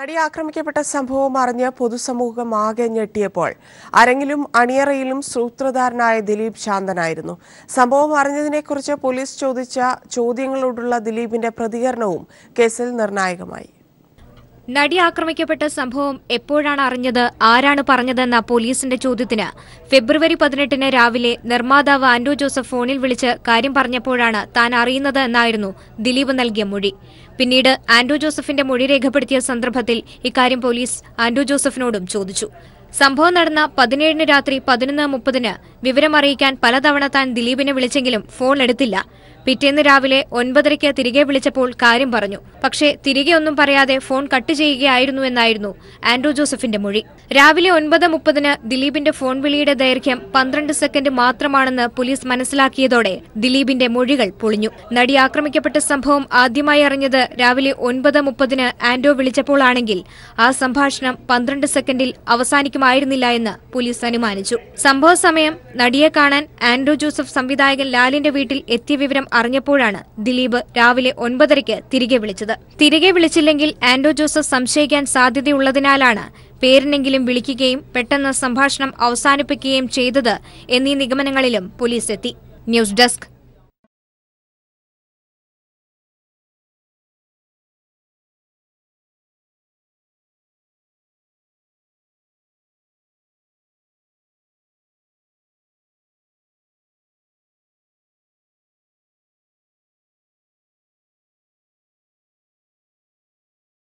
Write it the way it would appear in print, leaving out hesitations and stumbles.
നടി ആക്രമിക്കപ്പെട്ട സംഭവം അറിഞ്ഞ് പൊതുസമൂഹം ആകെ ഞെട്ടിയപ്പോൾ അരങ്ങിലും അണിയറയിലും സൂത്രധാരനായ ദിലീപ് ശാന്തനായിരുന്നു. സംഭവം അറിഞ്ഞതിനെക്കുറിച്ച് പോലീസ് ചോദിച്ച ചോദ്യങ്ങളോടുള്ള ദിലീപിന്റെ പ്രതികരണവും കേസിൽ നിർണായകമായി. നടി ആക്രമിക്കപ്പെട്ട സംഭവം എപ്പോഴാണ് അറിഞ്ഞത്, ആരാണ് പറഞ്ഞതെന്ന പോലീസിന്റെ ചോദ്യത്തിന് ഫെബ്രുവരി 18 രാവിലെ നിർമ്മാതാവ് ആന്റോ ജോസഫ് ഫോണിൽ വിളിച്ച് കാര്യം പറഞ്ഞപ്പോഴാണ് താൻ അറിയുന്നത് എന്നായിരുന്നു ദിലീപ് നൽകിയ മൊഴി. പിന്നീട് ആന്റോ ജോസഫിന്റെ മൊഴി രേഖപ്പെടുത്തിയ സന്ദർഭത്തിൽ ഇക്കാര്യം പോലീസ് ആന്റോ ജോസഫിനോടും ചോദിച്ചു. സംഭവം നടന്ന 17 രാത്രി 11:30 വിവരമറിയിക്കാൻ പലതവണ താൻ ദിലീപിനെ വിളിച്ചെങ്കിലും ഫോൺ എടുത്തില്ല. പിറ്റേന്ന് രാവിലെ 9:30 തിരികെ വിളിച്ചപ്പോൾ കാര്യം പറഞ്ഞു. പക്ഷേ തിരികെ ഒന്നും പറയാതെ ഫോൺ കട്ട് ചെയ്യുകയായിരുന്നു എന്നായിരുന്നു ആന്റോ ജോസഫിന്റെ മൊഴി. രാവിലെ 9:30 ദിലീപിന്റെ ഫോൺ വിളിയുടെ ദൈർഘ്യം 12 സെക്കൻഡ് മാത്രമാണെന്ന് പോലീസ് മനസ്സിലാക്കിയതോടെ ദിലീപിന്റെ മൊഴികൾ പൊളിഞ്ഞു. നടി ആക്രമിക്കപ്പെട്ട സംഭവം ആദ്യമായി അറിഞ്ഞത് രാവിലെ 9:30 ആന്റോ വിളിച്ചപ്പോഴാണെങ്കിൽ ആ സംഭാഷണം 12 സെക്കൻഡിൽ അവസാനിക്കുമായിരുന്നില്ല എന്ന് പോലീസ് അനുമാനിച്ചു. സംഭവ സമയം നടിയെ കാണാൻ ആന്റോ ജോസഫ് സംവിധായകൻ ലാലിന്റെ വീട്ടിൽ എത്തിയ വിവരം അറിഞ്ഞപ്പോഴാണ് ദിലീപ് രാവിലെ 9:30 തിരികെ വിളിച്ചത്. തിരികെ വിളിച്ചില്ലെങ്കിൽ ആന്റോ ജോസഫ് സംശയിക്കാൻ സാധ്യതയുള്ളതിനാലാണ് പേരിനെങ്കിലും വിളിക്കുകയും പെട്ടെന്ന് സംഭാഷണം അവസാനിപ്പിക്കുകയും ചെയ്തത് എന്നീ നിഗമനങ്ങളിലും പോലീസ് എത്തി. News desk.